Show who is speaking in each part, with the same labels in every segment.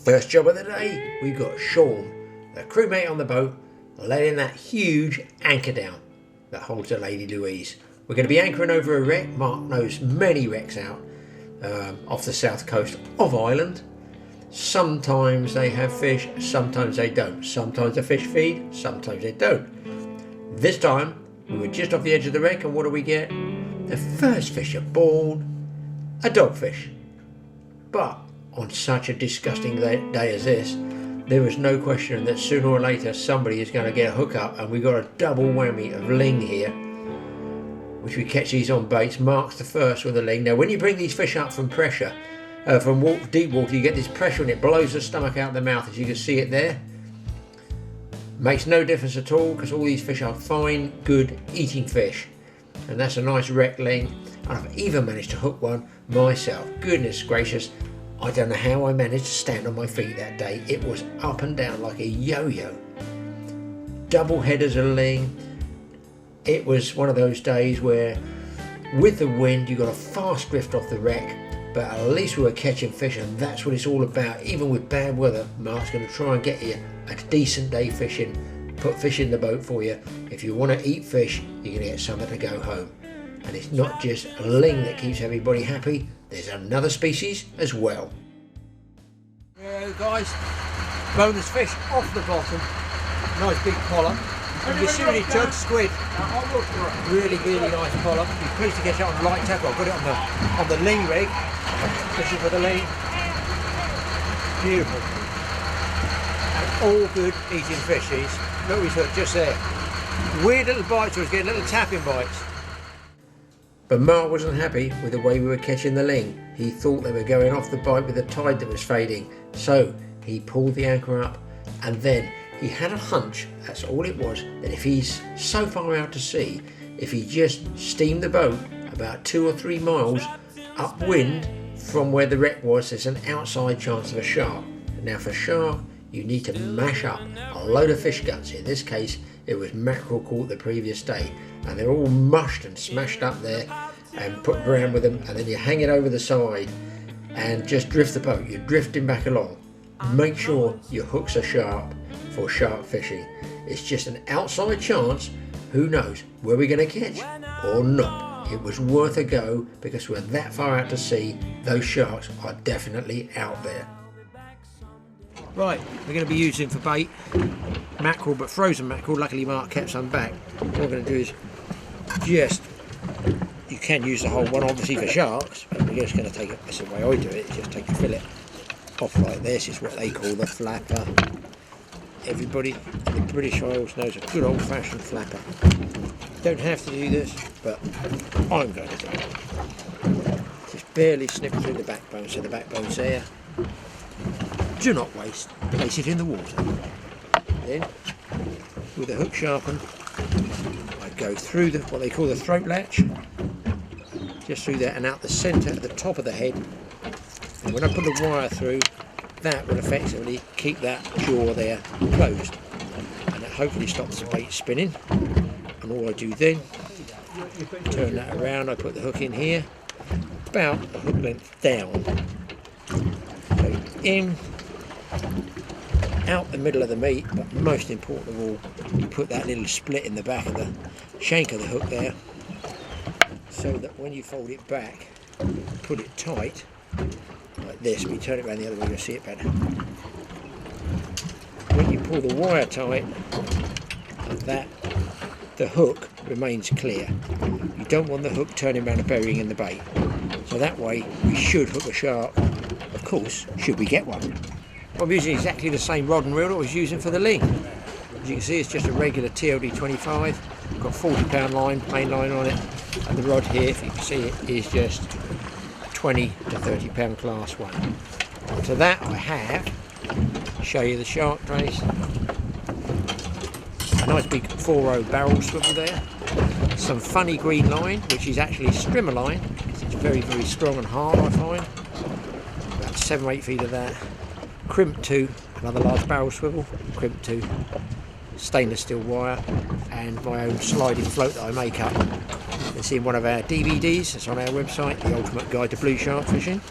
Speaker 1: First job of the day, we've got Sean, the crewmate on the boat, letting that huge anchor down that holds the Lady Louise. We're going to be anchoring over a wreck. Mark knows many wrecks out off the south coast of Ireland. Sometimes they have fish, sometimes they don't. Sometimes the fish feed, sometimes they don't. This time, we were just off the edge of the wreck, and what do we get? The first fish aboard, a dogfish. But on such a disgusting day as this, there was no question that sooner or later somebody is going to get a hook up, and we got a double whammy of ling here, which we catch these on baits. Mark's the first with a ling. Now when you bring these fish up from pressure, from deep water, you get this pressure and it blows the stomach out of the mouth, as you can see it there. Makes no difference at all, because all these fish are fine, good eating fish. And that's a nice wreck ling. And I've even managed to hook one myself. Goodness gracious. I don't know how I managed to stand on my feet that day. It was up and down like a yo-yo. Double headers of ling. It was one of those days where with the wind you got a fast drift off the wreck, but at least we were catching fish, and that's what it's all about. Even with bad weather, Mark's going to try and get you a decent day fishing, put fish in the boat for you. If you want to eat fish, you're going to get something to go home. And it's not just ling that keeps everybody happy. There's another species as well. There you go, guys, bonus fish off the bottom. Nice big pollock. And you see really jug squid. Really, really nice pollock. Be pleased to get it on light tackle. I've got it on the ling rig. Fishing for the ling. Beautiful. And all good eating fish these. Look, he's hooked just there. Weird little bites, was getting little tapping bites. But Mark wasn't happy with the way we were catching the ling. He thought they were going off the bite with the tide that was fading. So he pulled the anchor up, and then he had a hunch, that's all it was, that if he's so far out to sea, if he just steamed the boat about 2 or 3 miles upwind from where the wreck was, there's an outside chance of a shark. Now for shark, you need to mash up a load of fish guts. In this case, it was mackerel caught the previous day, and they're all mushed and smashed up there and put around with them, and then you hang it over the side and just drift the boat. You're drifting back along. Make sure your hooks are sharp for shark fishing. It's just an outside chance. Who knows where we're going to catch or not. It was worth a go, because we're that far out to sea. Those sharks are definitely out there. Right, we're going to be using for bait mackerel, but frozen mackerel. Luckily Mark kept some back. What we're going to do is you can use the whole one obviously for sharks, but we're just going to take it, that's the way I do it, just take the fillet off like this. Is what they call the flapper. Everybody in the British Isles knows a good old-fashioned flapper. Don't have to do this, but I'm going to do it. Just barely snip through the backbone, so the backbone's there. Do not waste, place it in the water. Then, with the hook sharpened, I go through what they call the throat latch, just through there and out the centre at the top of the head. And when I put the wire through, that will effectively keep that jaw there closed, and that hopefully stops the bait spinning. And all I do then, turn that around, I put the hook in here, about a hook length down, so in, out the middle of the meat, but most important of all, you put that little split in the back of the shank of the hook there, so that when you fold it back, put it tight, like this. We turn it around the other way, you'll see it better. When you pull the wire tight, like that, the hook remains clear. You don't want the hook turning around and burying in the bait. So that way, we should hook a shark, of course, should we get one. I'm using exactly the same rod and reel that I was using for the ling. As you can see, it's just a regular TOD 25. Got 40-pound line, main line on it, and the rod here, if you can see it, is just 20 to 30-pound class one. To that I have, show you the shark trace, a nice big 4-row barrel swivel there, some funny green line, which is actually strimmer line. It's very, very strong and hard, I find. About 7 or 8 feet of that. Crimp 2, another large barrel swivel. Crimp 2, stainless steel wire, and my own sliding float that I make up. It's in one of our DVDs. It's on our website, The Ultimate Guide to Blue Shark Fishing.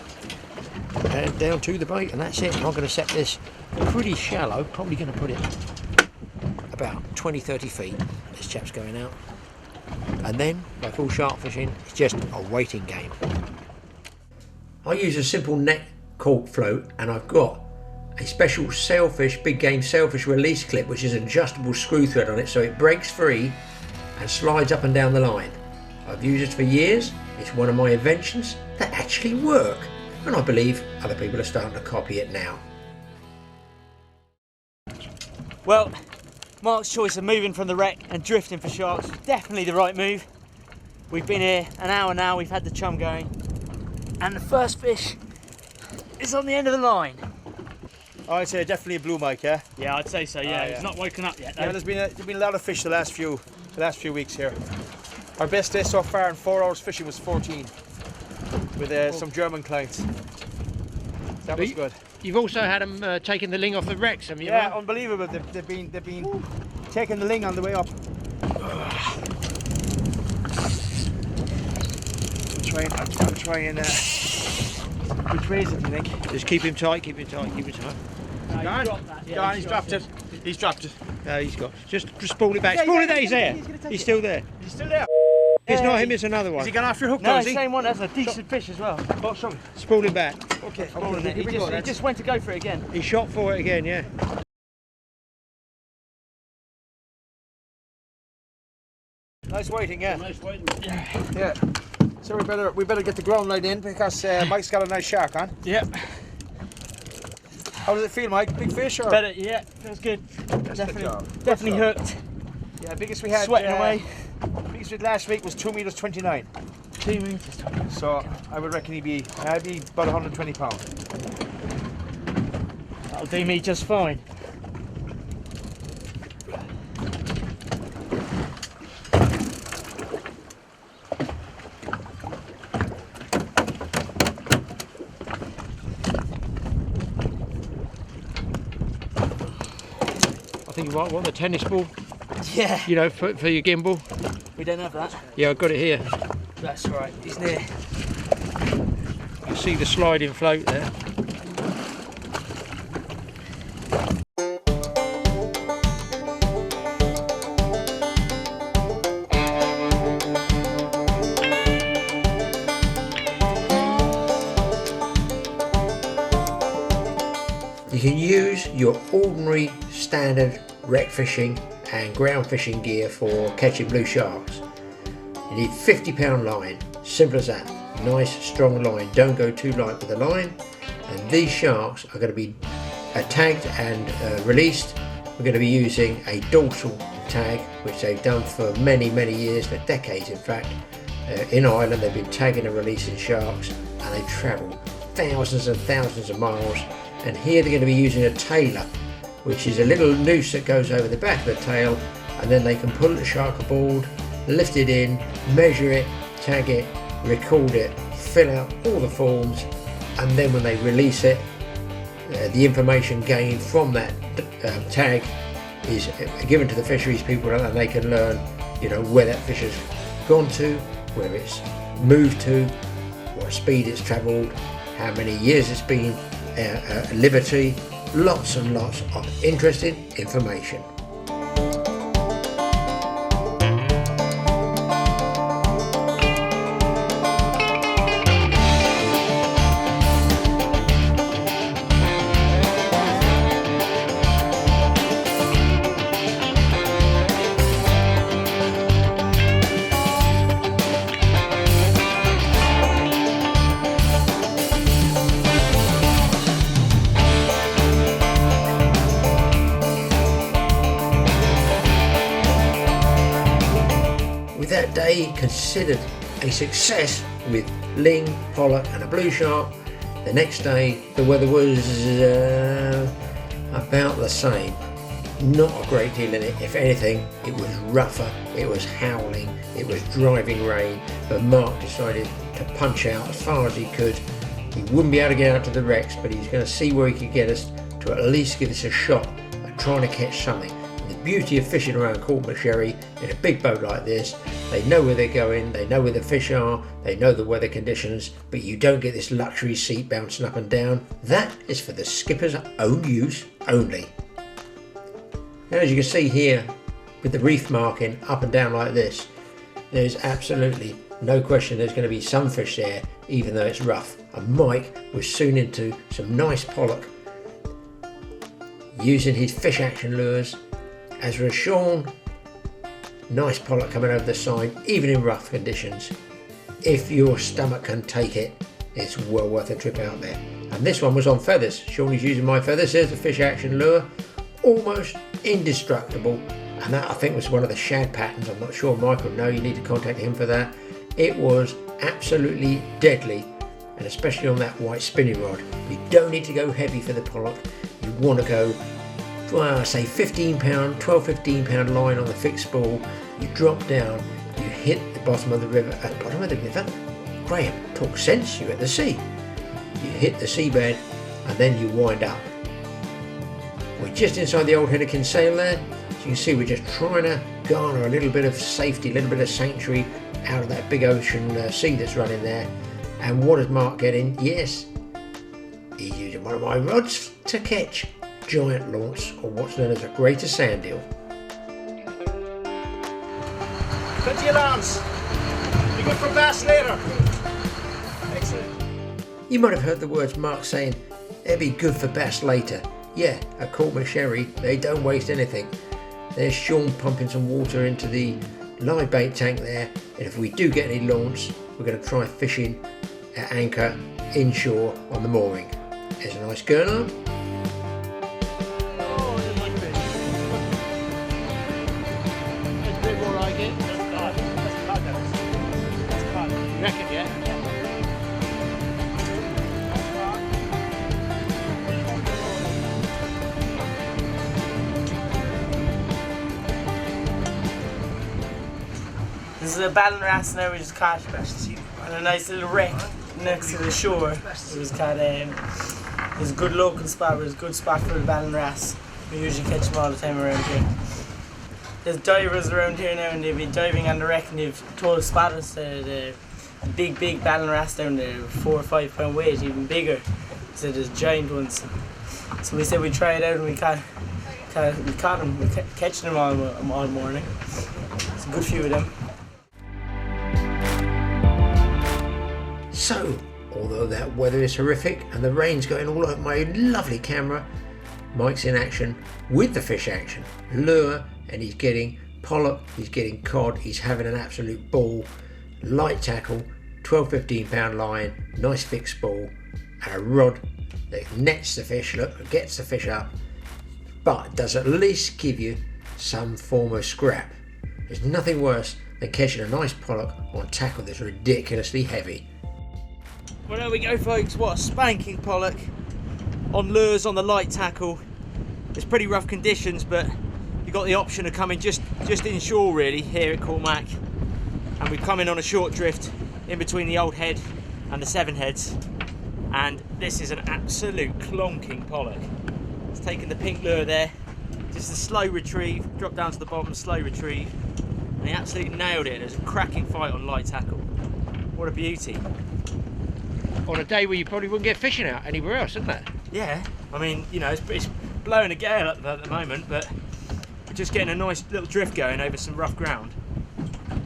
Speaker 1: And down to the bait, and that's it. I'm going to set this pretty shallow. Probably going to put it about 20-30 feet. This chap's going out. And then, like all shark fishing, it's just a waiting game. I use a simple net cork float, and I've got a special sailfish, big game sailfish release clip, which is an adjustable screw thread on it, so it breaks free and slides up and down the line. I've used it for years. It's one of my inventions that actually work, and I believe other people are starting to copy it now.
Speaker 2: Well, Mark's choice of moving from the wreck and drifting for sharks was definitely the right move. We've been here an hour now, we've had the chum going, and the first fish is on the end of the line.
Speaker 3: I'd say definitely a blue Mike, yeah?
Speaker 2: Yeah, I'd say so, yeah. He's not woken up yet, though.
Speaker 3: Yeah, there's been a lot of fish the last few weeks here. Our best day so far in 4 hours fishing was 14 with some German clients. That was good.
Speaker 1: You've also had them taking the ling off the wrecks, haven't you?
Speaker 3: Yeah, unbelievable. They've been taking the ling on the way up. I'll try and retrace it, you think?
Speaker 1: Just keep him tight, keep him tight, keep him tight.
Speaker 3: He's dropped it. He's dropped it.
Speaker 1: No, he's got. Just spool it back. Spool it there. He's there. He's still there.
Speaker 3: He's still there.
Speaker 1: It's not him. It's another one.
Speaker 3: Has he gone off your hook?
Speaker 2: No,
Speaker 3: is he?
Speaker 2: same one. That's a decent fish as well.
Speaker 3: Oh, sorry.
Speaker 1: Spool it back.
Speaker 3: Okay.
Speaker 2: He just went to go for it again.
Speaker 1: He shot for it again. Yeah.
Speaker 3: Nice waiting, yeah.
Speaker 2: Nice waiting.
Speaker 3: Yeah. So we better get the ground line in because Mike's got a nice shark on.
Speaker 2: Yep.
Speaker 3: How does it feel, Mike? Big fish or?
Speaker 2: Better, yeah. Feels good. Definitely hooked.
Speaker 3: Yeah, biggest we had.
Speaker 2: Sweating away.
Speaker 3: Biggest we had last week was 2 meters 29.
Speaker 2: 2 meters.
Speaker 3: So I would reckon I'd be about 120 pounds.
Speaker 2: That'll do me just fine.
Speaker 1: I think you might want the tennis ball.
Speaker 2: Yeah.
Speaker 1: You know, for your gimbal.
Speaker 2: We don't have that.
Speaker 1: Yeah, I've got it here.
Speaker 2: That's right. He's near.
Speaker 1: You see the sliding float there. You can use your ordinary standard wreck fishing and ground fishing gear for catching blue sharks. You need 50-pound line, simple as that. Nice strong line, don't go too light with the line. And these sharks are going to be tagged and released. We're going to be using a dorsal tag, which they've done for many years, for decades in fact. In Ireland they've been tagging and releasing sharks, and they've travelled thousands and thousands of miles. And here they're going to be using a tailer, which is a little noose that goes over the back of the tail, and then they can pull the shark aboard, lift it in, measure it, tag it, record it, fill out all the forms, and then when they release it, the information gained from that tag is given to the fisheries people, and they can learn, you know, where that fish has gone to, where it's moved to, what speed it's travelled, how many years it's been at liberty. Lots and lots of interesting information. That day considered a success with ling, pollock and a blue shark. The next day the weather was about the same. not a great deal in it. If anything, it was rougher, it was howling, it was driving rain, but Mark decided to punch out as far as he could. He wouldn't be able to get out to the wrecks, but he's going to see where he could get us to at least give us a shot at trying to catch something. And the beauty of fishing around Courtmacsherry in a big boat like this, they know where they're going, they know where the fish are, they know the weather conditions, but you don't get this luxury seat bouncing up and down. That is for the skipper's own use only. Now, as you can see here, with the reef marking up and down like this, there's absolutely no question there's going to be some fish there, even though it's rough. And Mike was soon into some nice pollock, using his fish action lures, as was Sean. Nice pollock coming over the side, even in rough conditions. If your stomach can take it, it's well worth a trip out there. And this one was on feathers. Sean is using my feathers. There's a fish action lure, almost indestructible. And that, I think, was one of the shad patterns. I'm not sure Mike will know. You need to contact him for that. It was absolutely deadly, and especially on that white spinning rod. You don't need to go heavy for the pollock. You want to go, well, say 15 pound, 12, 15 pound line on the fixed spool. You drop down, you hit the bottom of the river. At the bottom of the river? Graeme, talk sense, you're at the sea. You hit the seabed and then you wind up. We're just inside the old Henneken sail there. So you can see we're just trying to garner a little bit of safety, a little bit of sanctuary out of that big ocean sea that's running there. And what does Mark get in? Yes, he's using one of my rods to catch giant launce, or what's known as a greater sand eel.
Speaker 3: Plenty of lambs. Be good for bass later. Excellent.
Speaker 1: You might have heard the words Mark saying, they'll be good for bass later. Yeah, at Courtmacsherry, they don't waste anything. There's Sean pumping some water into the live bait tank there, and if we do get any launch, we're going to try fishing at anchor inshore on the mooring. There's a nice gurnard.
Speaker 2: Oh, I like fish. There's a bit more like it. That's cod. That's cod. You reckon, yeah? This is a Ballinras now, which is caught on a nice little wreck next to the shore. It was caught, it was a good local spot, but it was a good spot for the Ballinras. We usually catch them all the time around here. There's divers around here now, and they've been diving on the wreck, and they've told spot us the big Ballinras down there, 4 or 5 pound weight, even bigger. So there's giant ones. So we said we'd try it out, and we caught them. We catching them all morning. It's a good few of them.
Speaker 1: So, although that weather is horrific and the rain's going all over my lovely camera, Mike's in action with the fish action lure, and he's getting pollock, he's getting cod, he's having an absolute ball. Light tackle, 12-15 pound line, nice fixed ball, and a rod that nets the fish, look, gets the fish up, but does at least give you some form of scrap. There's nothing worse than catching a nice pollock on tackle that's ridiculously heavy.
Speaker 2: Well, there we go, folks. What a spanking pollock on lures on the light tackle. It's pretty rough conditions, but you've got the option of coming just inshore really here at Courtmac, and we've come in on a short drift in between the old head and the 7 heads, and this is an absolute clonking pollock. It's taken the pink lure there, just a slow retrieve, drop down to the bottom, slow retrieve, and he absolutely nailed it. There's a cracking fight on light tackle. What a beauty.
Speaker 1: On a day where you probably wouldn't get fishing out anywhere else, isn't it?
Speaker 2: Yeah, I mean, you know, it's blowing a gale at the moment, but we're just getting a nice little drift going over some rough ground,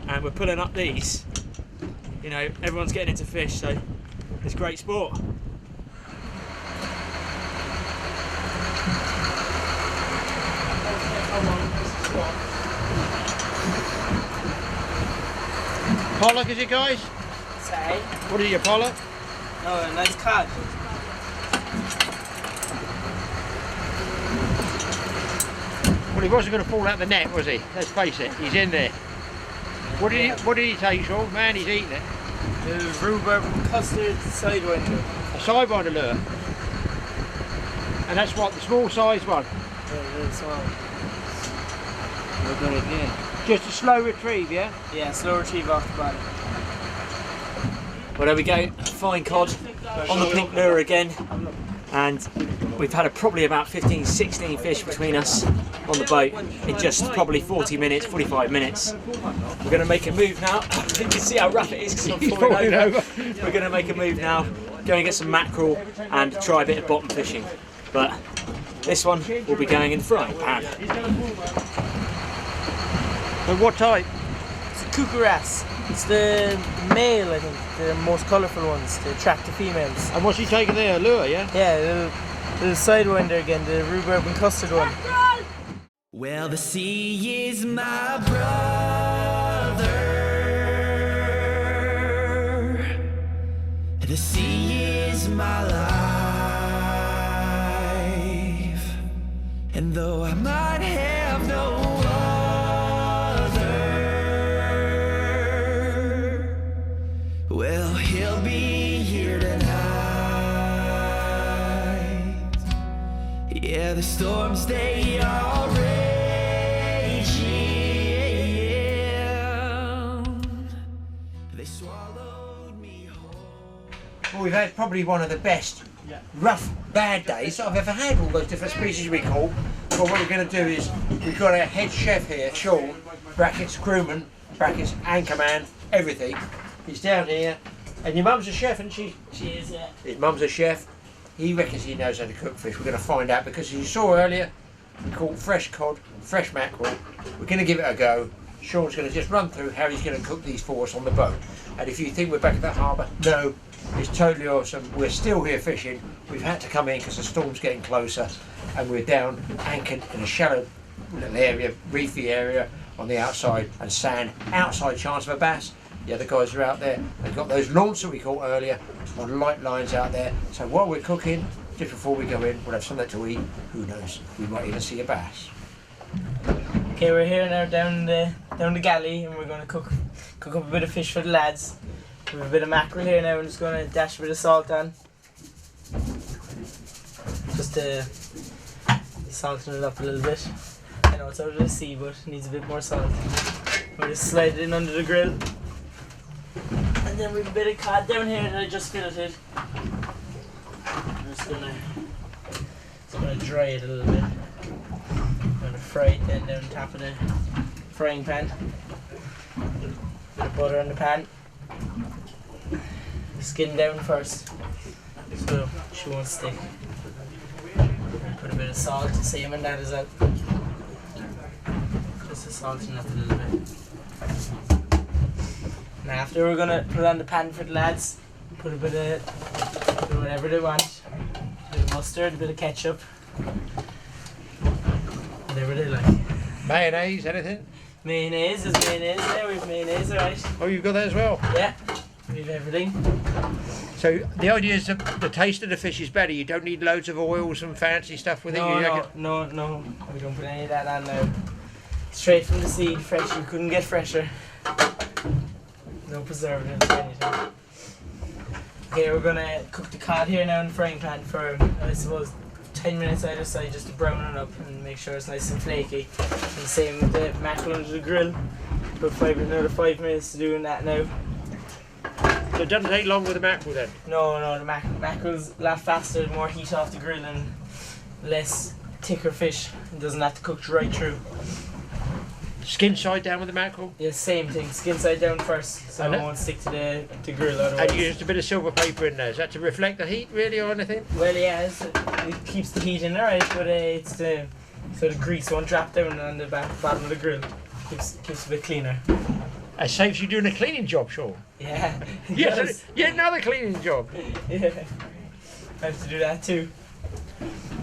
Speaker 2: and we're pulling up these. You know, everyone's getting into fish, so it's great sport.
Speaker 1: Pollock, is it, guys?
Speaker 2: Say?
Speaker 1: What are your pollock?
Speaker 2: Oh, a nice cod.
Speaker 1: Well, he wasn't going to fall out the net, was he? Let's face it, he's in there. What did he take, Sean? Man, he's eating it.
Speaker 2: The rhubarb custard sidewinder.
Speaker 1: A sidewinder lure. And that's what, the small size one?
Speaker 2: Yeah, really small. We've got it in.
Speaker 1: Just a slow retrieve, yeah?
Speaker 2: Yeah, slow retrieve off the bottom. Well, there we go. Fine cod on the pink lure again. And we've had probably about 15-16 fish between us on the boat in just probably 40 minutes, 45 minutes. We're going to make a move now. You can see how rough it is because I'm falling over. We're going to make a move now, go and get some mackerel and try a bit of bottom fishing. But this one will be going in the frying pan.
Speaker 1: And what type?
Speaker 4: It's a cucarass. It's the male, I think, the most colourful ones to attract the females.
Speaker 1: And what's he taking there? A lure, yeah?
Speaker 4: Yeah, the sidewinder again, the rhubarb and custard one.
Speaker 5: Well, the sea is my brother. The sea is my life. And though I might have no other, well, he'll be here tonight. Yeah, the storms, they are raging. They swallowed me whole.
Speaker 1: Well, we've had probably one of the best rough, bad days that I've ever had, all those different species we caught. But what we're going to do is, we've got our head chef here, Sean, brackets crewman, brackets anchorman, everything. He's down here. And your mum's a chef, isn't she?
Speaker 4: She is, yeah.
Speaker 1: His mum's a chef. He reckons he knows how to cook fish. We're going to find out because as you saw earlier, we caught fresh cod, fresh mackerel. We're going to give it a go. Sean's going to just run through how he's going to cook these for us on the boat. And if you think we're back at the harbour, no, it's totally awesome. We're still here fishing. We've had to come in because the storm's getting closer and we're down anchored in a shallow little area, reefy area on the outside and sand. Outside chance of a bass. The other guys are out there. They've got those launch that we caught earlier on light lines out there. So while we're cooking, just before we go in, we'll have something to eat. Who knows? We might even see a bass.
Speaker 4: Okay, we're here now down the galley, and we're going to cook up a bit of fish for the lads. We have a bit of mackerel here now. I'm just going to dash a bit of salt on, just to salten it up a little bit. I know it's out of the sea, but it needs a bit more salt. We'll just slide it in under the grill. And then we have a bit of cod down here that I just filleted. I'm just gonna dry it a little bit. I'm gonna fry it then down top of the frying pan. Bit of butter on the pan. Skin down first, so she won't stick. Put a bit of salt, same on that as well. Just to salt it up a little bit. Now after we're gonna put it on the pan for the lads, put a bit of whatever they want. A bit of mustard, a bit of ketchup. Whatever they like.
Speaker 1: Mayonnaise, anything?
Speaker 4: Mayonnaise, there's mayonnaise there, we've mayonnaise, alright.
Speaker 1: Oh, you've got that as well?
Speaker 4: Yeah, we've everything.
Speaker 1: So the idea is that the taste of the fish is better. You don't need loads of oils and fancy stuff with it.
Speaker 4: No,
Speaker 1: You
Speaker 4: no,
Speaker 1: reckon?
Speaker 4: no, we don't put any of that on now. Straight from the sea, fresh, you couldn't get fresher. No preservatives or anything. Okay, we're gonna cook the cod here now in the frying pan for, I suppose, 10 minutes either side just to brown it up and make sure it's nice and flaky. And the same with the mackerel under the grill. Put another 5 minutes to doing that now.
Speaker 1: So it doesn't take long with the mackerel then?
Speaker 4: No, the mackerel's a lot faster, more heat off the grill and less thicker fish. It doesn't have to cook right through.
Speaker 1: Skin side down with the mackerel?
Speaker 4: Yeah, same thing. Skin side down first, so it won't stick to the grill otherwise.
Speaker 1: And you used a bit of silver paper in there. Is that to reflect the heat really or anything?
Speaker 4: Well, yeah, it keeps the heat in there, right? But it's so the grease won't drop down on the bottom of the grill. Keeps it a bit cleaner.
Speaker 1: It saves you doing a cleaning job, sure.
Speaker 4: Yeah.
Speaker 1: Yes, yet another cleaning job.
Speaker 4: Yeah. I have to do that too.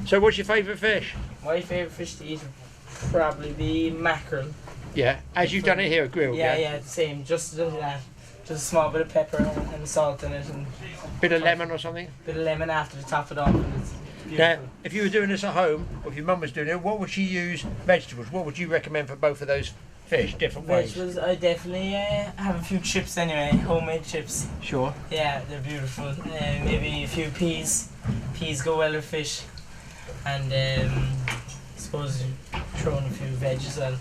Speaker 1: So what's your favourite fish?
Speaker 4: My favourite fish to eat would probably be mackerel.
Speaker 1: Yeah, as you've done it here at Grill.
Speaker 4: Yeah, the same. Just that. Just a small bit of pepper and salt in it, and
Speaker 1: Bit of lemon or something?
Speaker 4: bit of lemon after to top it off. And it's beautiful.
Speaker 1: Now, if you were doing this at home, or if your mum was doing it, what would she use? Vegetables. What would you recommend for both of those fish, different ways?
Speaker 4: Vegetables, I definitely have a few chips anyway, homemade chips.
Speaker 1: Sure.
Speaker 4: Yeah, they're beautiful. Maybe a few peas. Peas go well with fish. And I suppose you throw in a few veg as well.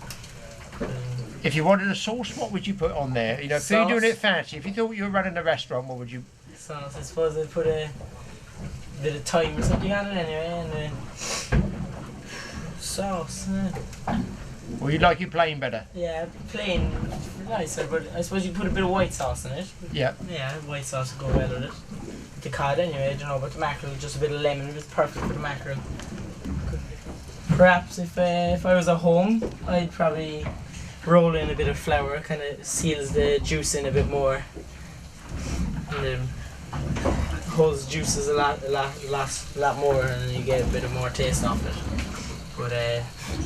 Speaker 1: If you wanted a sauce, what would you put on there? You know, if you're doing it fancy, if you thought you were running a restaurant, what would you?
Speaker 4: Sauce, I suppose I'd put a bit of thyme or something on it anyway, and sauce.
Speaker 1: Well, you like it plain better?
Speaker 4: Yeah, plain nicer, but I suppose you put a bit of white sauce in it.
Speaker 1: Yeah.
Speaker 4: Yeah, white sauce would go well with it. The cod anyway, I don't know about the mackerel, just a bit of lemon, it's perfect for the mackerel. Perhaps if I was at home, I'd probably roll in a bit of flour, kind of seals the juice in a bit more. And then holds juices a lot more, and then you get a bit of more taste off it. But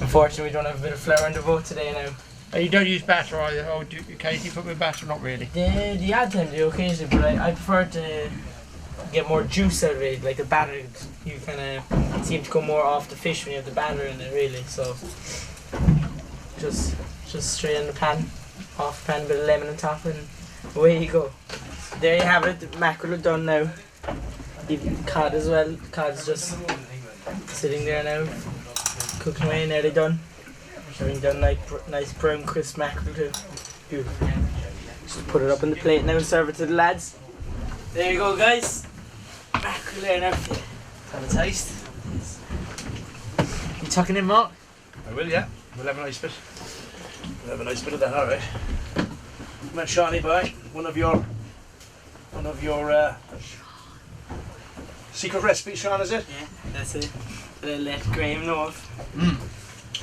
Speaker 4: unfortunately, we don't have a bit of flour in the boat today now.
Speaker 1: You don't use batter either? Oh, do you occasionally put with batter? Not really.
Speaker 4: The odd time do occasionally, but I prefer to get more juice out of it. Like the batter, you kind of seem to go more off the fish when you have the batter in it, really. So just straight in the pan, off the pan, a bit of lemon on top, and away you go. There you have it. The mackerel are done now. The cod as well. The cod's just sitting there now, cooking away, nearly done. Having done nice brown crisp mackerel too. Beautiful. Just put it up on the plate now and serve it to the lads. There you go, guys. Mackerel there now. Have a taste. You tucking in, Mark?
Speaker 3: I will, yeah. We'll have a nice bit. We'll have a nice bit of that, alright. Come on, Shawnee boy. One of your secret recipes, Sean, is it?
Speaker 4: Yeah, that's it. That I let Graeme know of.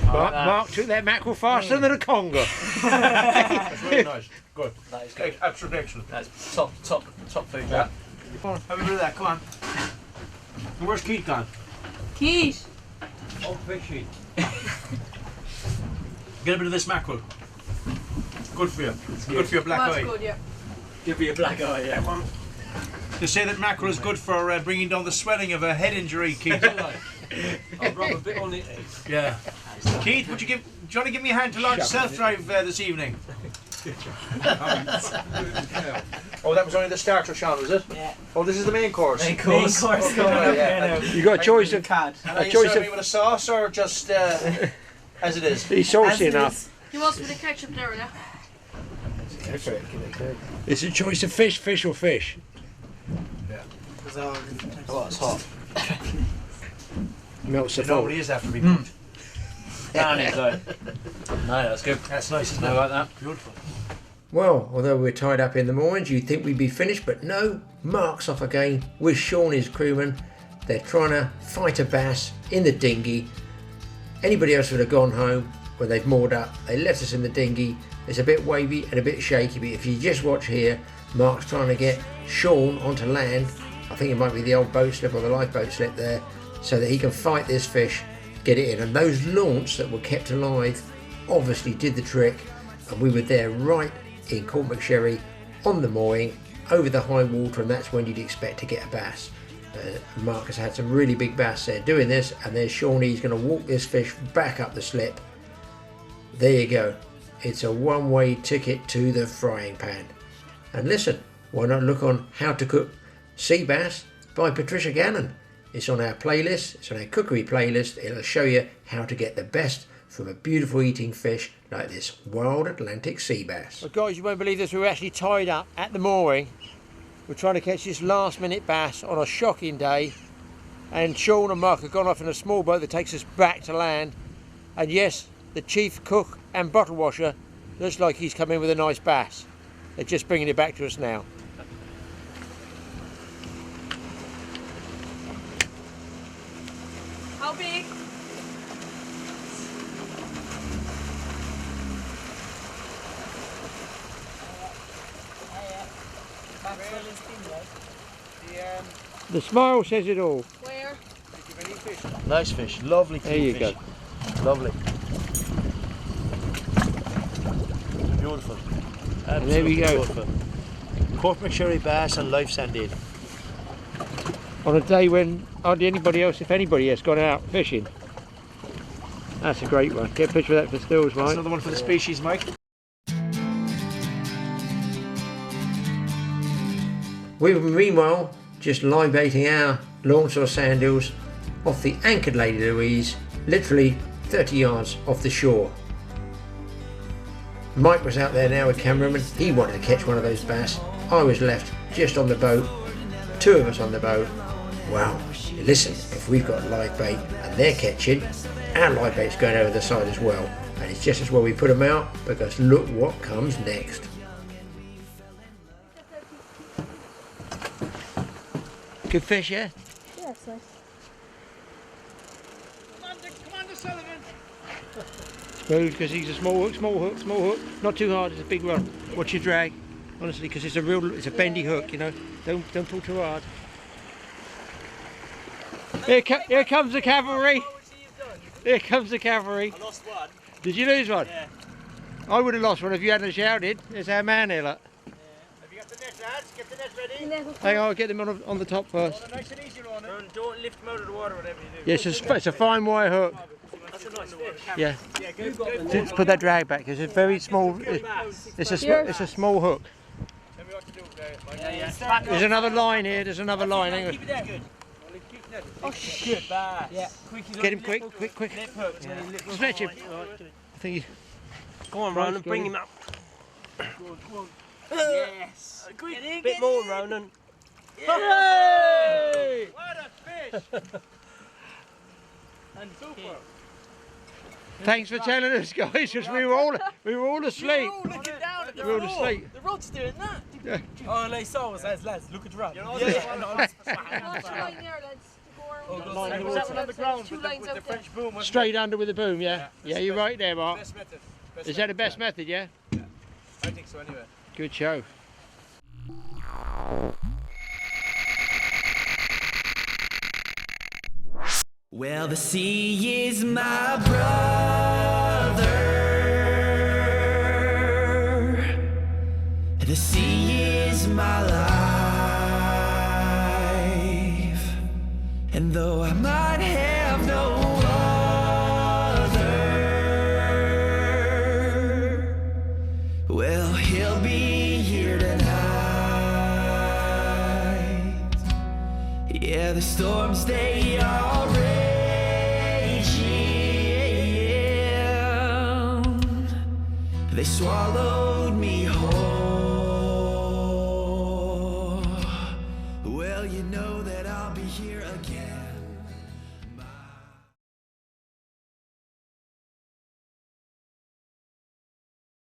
Speaker 1: Mark took that mackerel faster than a conger.
Speaker 3: That's really nice. Good.
Speaker 2: That is good.
Speaker 3: Absolutely excellent.
Speaker 2: That's top food.
Speaker 3: Yeah. Come on, have a bit of that, come on. And where's Keith gone?
Speaker 6: Keith!
Speaker 3: Oh, fishy. Get a bit of this mackerel. Good for you. Good for your black
Speaker 6: That's
Speaker 3: eye.
Speaker 6: good, yeah.
Speaker 2: Give me a black eye, yeah.
Speaker 3: They say that mackerel is good for bringing down the swelling of a head injury, Keith.
Speaker 2: I'll rub a bit on it.
Speaker 3: Yeah. Keith, do you want to give me a hand to launch self-drive this evening? Oh, that was only the starter, Sean, was it?
Speaker 4: Yeah.
Speaker 3: Oh, this is the main course.
Speaker 4: Main course going up there now.
Speaker 1: You got a choice of
Speaker 4: cod.
Speaker 3: And are you
Speaker 1: choice
Speaker 3: serving with a sauce or just as it is?
Speaker 1: He's saucy enough.
Speaker 6: He wants me to ketchup there, yeah?
Speaker 1: It's a choice of fish or fish.
Speaker 2: Oh, it's hot.
Speaker 1: Melts the
Speaker 3: It
Speaker 1: foam.
Speaker 3: normally is after we cooked.
Speaker 2: Down it though. No, that's good.
Speaker 3: That's nice, isn't it?
Speaker 2: I like that.
Speaker 3: Beautiful.
Speaker 1: Well, although we're tied up in the mornings, you'd think we'd be finished, but no, Mark's off again with Sean, his crewman. They're trying to fight a bass in the dinghy. Anybody else would have gone home when they've moored up. They left us in the dinghy. It's a bit wavy and a bit shaky, but if you just watch here, Mark's trying to get Sean onto land. I think it might be the old boat slip or the lifeboat slip there, so that he can fight this fish, get it in. And those launch that were kept alive obviously did the trick, and we were there right in Port McSherry on the mooring over the high water, and that's when you'd expect to get a bass. Mark has had some really big bass there doing this, and there's Shawnee. He's going to walk this fish back up the slip. There you go. It's a one-way ticket to the frying pan. And listen, why not look on How to Cook Sea Bass by Patricia Gannon. It's on our playlist, it's on our cookery playlist. It'll show you how to get the best from a beautiful eating fish like this wild Atlantic sea bass. Well, guys, you won't believe this, we were actually tied up at the mooring. We're trying to catch this last minute bass on a shocking day, and Sean and Mark have gone off in a small boat that takes us back to land. And yes, the chief cook and bottle washer looks like he's come in with a nice bass. They're just bringing it back to us now.
Speaker 6: How big?
Speaker 1: The smile says it all.
Speaker 6: Where?
Speaker 3: Nice fish, lovely
Speaker 1: There you
Speaker 3: fish.
Speaker 1: go.
Speaker 3: Lovely. Beautiful.
Speaker 1: And there we go.
Speaker 3: Beautiful. Port McSherry bass and live sandine.
Speaker 1: On a day when hardly anybody else, if anybody, has gone out fishing. That's a great one. Get a picture of that for stills,
Speaker 3: That's
Speaker 1: Mike.
Speaker 3: another one for the species, Mike.
Speaker 1: We were meanwhile just live baiting our launch or sand hills off the anchored Lady Louise, literally 30 yards off the shore. Mike was out there now with cameraman. He wanted to catch one of those bass. I was left just on the boat. 2 of us on the boat. Wow, listen, if we've got live bait and they're catching, our live bait's going over the side as well. And it's just as well we put them out, because look what comes next. Good fish, yeah?
Speaker 6: Yes, nice.
Speaker 3: Commander Sullivan.
Speaker 1: Smooth, because he's a small hook, small hook, small hook. Not too hard, it's a big rod. Watch your drag, honestly, because it's a bendy hook, you know. Don't pull too hard. Here comes the cavalry. Here comes the cavalry.
Speaker 2: I lost one.
Speaker 1: Did you lose one?
Speaker 2: Yeah.
Speaker 1: I would have lost one if you hadn't shouted. There's our man here, look.
Speaker 3: Have you got the net, lads? Get the net ready.
Speaker 1: Hang on, I'll get them on the top first.
Speaker 3: Nice and easy on it. Don't lift them out of the water, whatever you do.
Speaker 1: Yeah, it's a fine wire hook.
Speaker 2: That's a nice fish.
Speaker 1: Yeah.
Speaker 3: Yeah, good.
Speaker 1: Just put that drag back. It's a very small. It's a small hook.
Speaker 3: Tell me what to do, Mike.
Speaker 2: Yeah.
Speaker 1: There's another line here. There's another line. Hang on.
Speaker 2: Keep it there. Good.
Speaker 6: Oh, shit.
Speaker 2: Good bass. Yeah.
Speaker 1: Get him quick.
Speaker 2: Lip hook. Yeah.
Speaker 1: Snatch him. I think you.
Speaker 7: Go on, Ronan, bring him up.
Speaker 2: Yes.
Speaker 7: Bit more, Ronan.
Speaker 3: Hey! What a fish!
Speaker 2: And super.
Speaker 1: Thanks for telling us, guys, because we were all asleep.
Speaker 2: Looking down at the
Speaker 1: We were all
Speaker 2: rod.
Speaker 1: asleep.
Speaker 2: The rod's doing that.
Speaker 1: Yeah.
Speaker 2: Oh, they saw us, lads. Look at the rod.
Speaker 6: Two lines there, lads.
Speaker 3: Was that one on the ground
Speaker 6: Two
Speaker 3: with the
Speaker 6: lines out there.
Speaker 3: French boom? wasn't
Speaker 1: Straight under with the boom, yeah. Yeah, you're right there,
Speaker 3: it?
Speaker 1: Mark.
Speaker 3: Best method.
Speaker 1: Is that the best method, yeah?
Speaker 3: I think so, anyway.
Speaker 1: Good show.
Speaker 5: Well, the sea is my brother. The sea is my life. And though I might have no other, well, he'll be here tonight. Yeah, the storms, they are raging. They swallowed me whole.